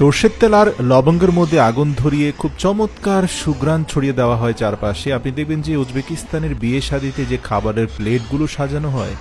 সরষের তেল আর লবঙ্গের মধ্যে আগুন ধরিয়ে খুব চমৎকার সুঘ্রাণ ছড়িয়ে দেওয়া হয় চারপাশে। আপনি দেখবেন যে উজবেকিস্তানের বিয়ে শাদিতে যে খাবারের প্লেটগুলো সাজানো হয়,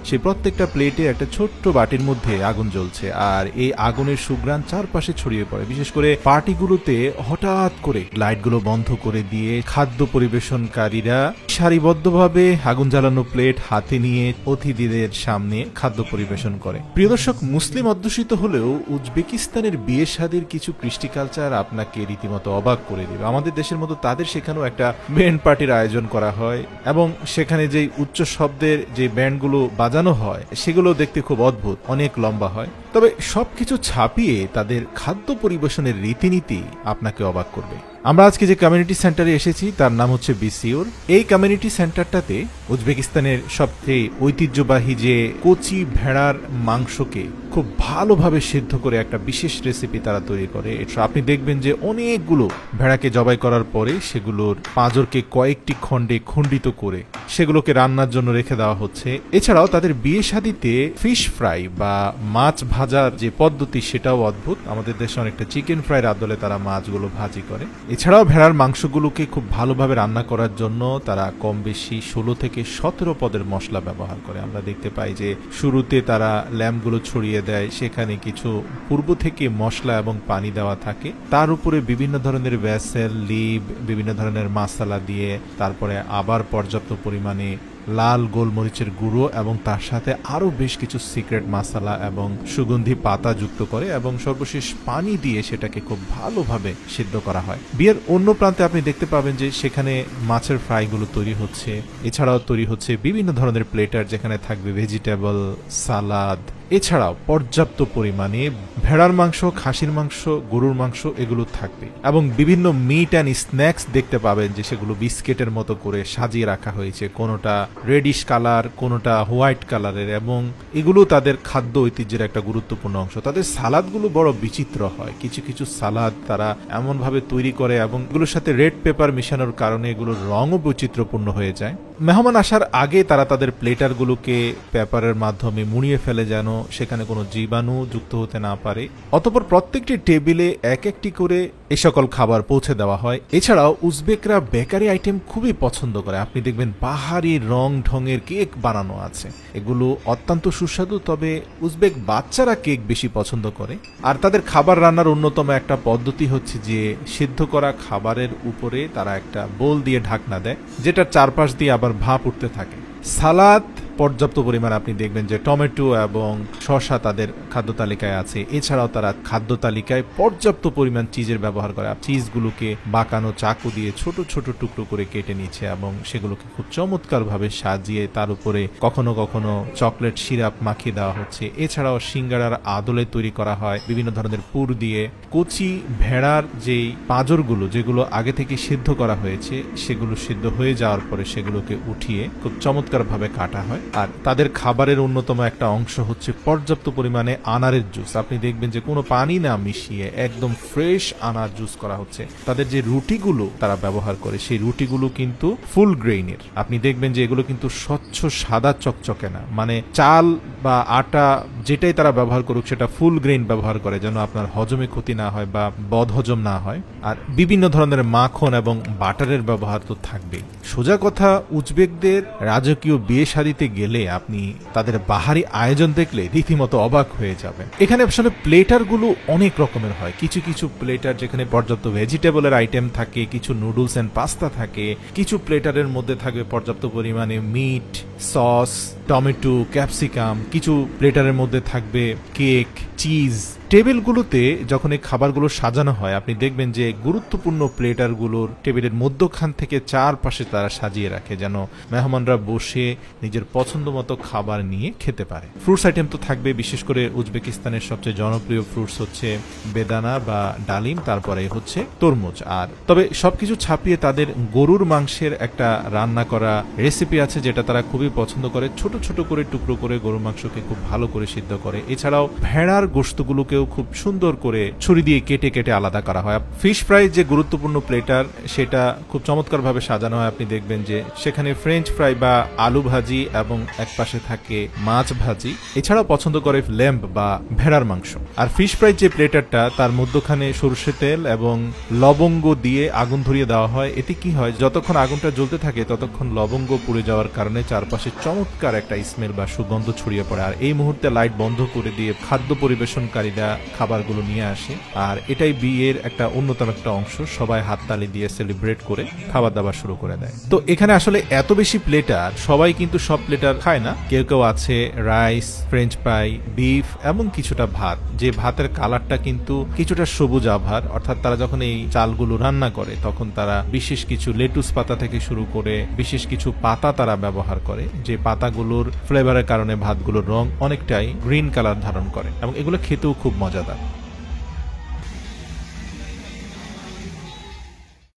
সেই প্রত্যেকটা প্লেটে একটা ছোট্ট বাটির মধ্যে আগুন জ্বলছে, আর এই আগুনের সুঘ্রাণ চারপাশে ছড়িয়ে পড়ে। বিশেষ করে পার্টিগুলোতে হঠাৎ করে লাইটগুলো বন্ধ করে দিয়ে খাদ্য পরিবেশনকারীরা সারিবদ্ধভাবে আগুন জ্বালানো প্লেট হাতে নিয়ে অতিথিদের সামনে খাদ্য পরিবেশন করে। প্রিয় দর্শক, মুসলিম অধ্যুষিত হলেও উজবেকিস্তানের বিয়ে শাদির কিছু কৃষ্টি কালচার আপনাকে রীতিমতো অবাক করে দেবে। আমাদের দেশের মতো তাদের সেখানেও একটা ব্যান্ড পার্টির আয়োজন করা হয়, এবং সেখানে যে উচ্চ শব্দের যে ব্যান্ডগুলো বাজানো হয় সেগুলো দেখতে খুব অদ্ভুত, অনেক লম্বা হয়। তবে সবকিছু ছাপিয়ে তাদের খাদ্য পরিবেশনের রীতিনীতি আপনাকে অবাক করবে। আমরা আজকে যে কমিউনিটি সেন্টারে এসেছি তার নাম হচ্ছে বিসিওর। এই কমিউনিটি সেন্টারটাতে উজবেকিস্তানের সবচেয়ে ঐতিহ্যবাহী যে কচি ভেড়ার মাংসকে খুব ভালোভাবে সিদ্ধ করে একটা বিশেষ রেসিপি তারা তৈরি করে। আপনি দেখবেন যে অনেকগুলো ভেড়াকে জবাই করার পরে সেগুলোর পাঁজরকে কয়েকটি খণ্ডে খণ্ডিত করে সেগুলোকে রান্নার জন্য রেখে দেওয়া হচ্ছে। এছাড়াও তাদের বিয়ে শাদিতে ফিশ ফ্রাই বা মাছ ভাজার যে পদ্ধতি সেটাও অদ্ভুত। আমাদের দেশে অনেকটা চিকেন ফ্রাইয়ের আদলে তারা মাছগুলো ভাজি করে। এছাড়াও ভেড়ার মাংসগুলোকে খুব ভালোভাবে রান্না করার জন্য তারা কম বেশি 16 থেকে 17 পদের মশলা ব্যবহার করে। আমরা দেখতে পাই যে শুরুতে তারা ল্যাম্পগুলো ছড়িয়ে দেয়, সেখানে কিছু পূর্ব থেকে মশলা এবং পানি দেওয়া থাকে, তার উপরে বিভিন্ন ধরনের ভেসেল, লিভ, বিভিন্ন ধরনের মশলা দিয়ে তারপরে আবার পর্যাপ্ত পরিমাণে লাল গোলমরিচের গুঁড়ো এবং তার সাথে আরো বেশ কিছু সিক্রেট মশলা এবং সুগন্ধি পাতা যুক্ত করে, এবং সর্বশেষ পানি দিয়ে সেটাকে খুব ভালোভাবে সিদ্ধ করা হয়। বিয়ের অন্য প্রান্তে আপনি দেখতে পাবেন যে সেখানে মাছের ফ্রাইগুলো তৈরি হচ্ছে। এছাড়াও তৈরি হচ্ছে বিভিন্ন ধরনের প্লেটার, যেখানে থাকবে ভেজিটেবল, সালাদ, এছাড়াও পর্যাপ্ত পরিমাণে ভেড়ার মাংস, খাসির মাংস, গরুর মাংস এগুলো থাকবে, এবং বিভিন্ন মিট অ্যান্ড স্ন্যাক্স দেখতে পাবেন যে সেগুলো বিস্কিটের মতো করে সাজিয়ে রাখা হয়েছে, কোনোটা রেডিশ কালার, কোনোটা হোয়াইট কালারের, এবং এগুলো তাদের খাদ্য ঐতিহ্যের একটা গুরুত্বপূর্ণ অংশ। তাদের সালাদগুলো বড় বিচিত্র হয়, কিছু কিছু সালাদ তারা এমনভাবে তৈরি করে এবং এগুলোর সাথে রেড পেপার মেশানোর কারণে এগুলোর রঙও বৈচিত্র্যপূর্ণ হয়ে যায়। মেহমান আসার আগে তারা তাদের প্লেটারগুলোকে পেপারের মাধ্যমে মুড়িয়ে ফেলে যেন সেখানে কোনো জীবাণু যুক্ত হতে না পারে। অতঃপর প্রত্যেকটি টেবিলে এক একটি করে এ সকল খাবার পৌঁছে দেওয়া হয়। এছাড়াও উজবেকরা বেকারি আইটেম খুবই পছন্দ করে। আপনি দেখবেন বাহারি রং ঢঙের কেক বানানো আছে, এগুলো অত্যন্ত সুস্বাদু। তবে উজবেক বাচ্চারা কেক বেশি পছন্দ করে। আর তাদের খাবার রান্নার অন্যতম একটা পদ্ধতি হচ্ছে যে সিদ্ধ করা খাবারের উপরে তারা একটা বোল দিয়ে ঢাকনা দেয়, যেটার চারপাশ দিয়ে আবার ভাপ উঠতে থাকে। সালাদ পর্যাপ্ত পরিমাণ আপনি দেখবেন যে টমেটো এবং শসা তাদের খাদ্য তালিকায় আছে। এছাড়াও তারা খাদ্য তালিকায় পর্যাপ্ত পরিমাণ চিজের ব্যবহার করে। চিজগুলোকে বাঁকানো চাকু দিয়ে ছোট ছোট টুকরো করে কেটে নিচ্ছে এবং সেগুলোকে খুব চমৎকারভাবে সাজিয়ে তার উপরে কখনো কখনো চকলেট সিরাপ মাখিয়ে দেওয়া হচ্ছে। এছাড়াও সিঙ্গারার আদলে তৈরি করা হয় বিভিন্ন ধরনের পুর দিয়ে। কচি ভেড়ার যেই পাঁজরগুলো, যেগুলো আগে থেকে সিদ্ধ করা হয়েছে, সেগুলো সিদ্ধ হয়ে যাওয়ার পরে সেগুলোকে উঠিয়ে খুব চমৎকারভাবে কাটা হয়। আর তাদের খাবারের অন্যতম একটা অংশ হচ্ছে পর্যাপ্ত পরিমাণে আনারের জুস। আপনি দেখবেন যে কোনো পানি না মিশিয়ে একদম ফ্রেশ আনার জুস করা হচ্ছে। তাদের যে রুটিগুলো তারা ব্যবহার করে সেই রুটিগুলো কিন্তু ফুল গ্রেইনের। আপনি দেখবেন যে এগুলো কিন্তু স্বচ্ছ সাদা চকচকে না, মানে চাল বা আটা যেটাই তারা ব্যবহার করুক সেটা ফুল গ্রেইন ব্যবহার করে, যেন আপনার হজমে ক্ষতি না হয় বা বদহজম না হয়। আর বিভিন্ন ধরনের মাখন এবং বাটারের ব্যবহার তো থাকবেই। সোজা কথা, উজবেকদের রাজকীয় বিয়ে শাদিতে গেলে আপনি তাদের বাহারি আয়োজন দেখলে রীতিমতো অবাক হয়ে যাবেন। এখানে আসলে প্লেটারগুলো অনেক রকমের হয়। কিছু কিছু প্লেটার যেখানে পর্যাপ্ত ভেজিটেবলের আইটেম থাকে, কিছু নুডলস এন্ড পাস্তা থাকে, কিছু প্লেটারের মধ্যে থাকবে পর্যাপ্ত পরিমাণে মিট, সস, টমেটো, ক্যাপসিকাম, কিছু প্লেটারের মধ্যে থাকবে কেক, চিজ। টেবিলগুলোতে যখন এই খাবারগুলো সাজানো হয় আপনি দেখবেন যে গুরুত্বপূর্ণ প্লেটারগুলোর টেবিলের মধ্যখান থেকে চারপাশে তারা সাজিয়ে রাখে, যেন মেহমানরা বসে নিজের পছন্দ মতো খাবার নিয়ে খেতে পারে। ফ্রুটস আইটেম তো থাকবে, বিশেষ করে উজবেকিস্তানের সবচেয়ে জনপ্রিয় ফ্রুটস হচ্ছে বেদানা বা ডালিম, তারপরে হচ্ছে তরমুজ। আর তবে সবকিছু ছাপিয়ে তাদের গরুর মাংসের একটা রান্না করা রেসিপি আছে, যেটা তারা খুবই পছন্দ করে। ছোট ছোট করে টুকরো করে গরুর মাংসকে খুব ভালো করে সিদ্ধ করে। এছাড়াও ভেড়ার গোশতগুলোকেও ফ্রাইকেও খুব সুন্দর করে ছুরি দিয়ে কেটে কেটে আলাদা করা হয়। ফিশ ফ্রাই যে গুরুত্বপূর্ণ প্লেটার সেটা খুব চমৎকারভাবে সাজানো হয়। আপনি দেখবেন যে সেখানে ফ্রেঞ্চ ফ্রাই বা আলু ভাজি এবং এক পাশে থাকে মাছ ভাজি, এছাড়াও পছন্দ করে ল্যাম্ব বা ভেড়ার মাংস। আর ফিশ ফ্রাই যে প্লেটারটা তার মধ্যখানে সরষে তেল এবং লবঙ্গ দিয়ে আগুন ধরিয়ে দেওয়া হয়। এতে কি হয়, যতক্ষণ আগুনটা জ্বলতে থাকে ততক্ষণ লবঙ্গ পুড়ে যাওয়ার কারণে চারপাশে চমৎকার একটা স্মেল বা সুগন্ধ ছড়িয়ে পড়ে। আর এই মুহূর্তে লাইট বন্ধ করে দিয়ে খাদ্য পরিবেশনকারীরা খাবারগুলো নিয়ে আসে, আর এটাই বিয়ের একটা অন্যতম একটা অংশ। সবাই হাততালি দিয়ে সেলিব্রেট করে খাবার দাবার শুরু করে দেয়। তো এখানে আসলে এত বেশি প্লেটার, সবাই কিন্তু সব প্লেটার খায় না। কেউ কেউ আছে রাইস, ফ্রেঞ্চ ফ্রাই, বিফ এবং কিছুটা ভাত, যে ভাতের কালারটা কিন্তু কিছুটা সবুজ আভার, অর্থাৎ তারা যখন এই চালগুলো রান্না করে তখন তারা বিশেষ কিছু লেটুস পাতা থেকে শুরু করে বিশেষ কিছু পাতা তারা ব্যবহার করে, যে পাতাগুলোর ফ্লেভারের কারণে ভাতগুলোর রং অনেকটাই গ্রিন কালার ধারণ করে এবং এগুলো খেতেও খুব মজাদার।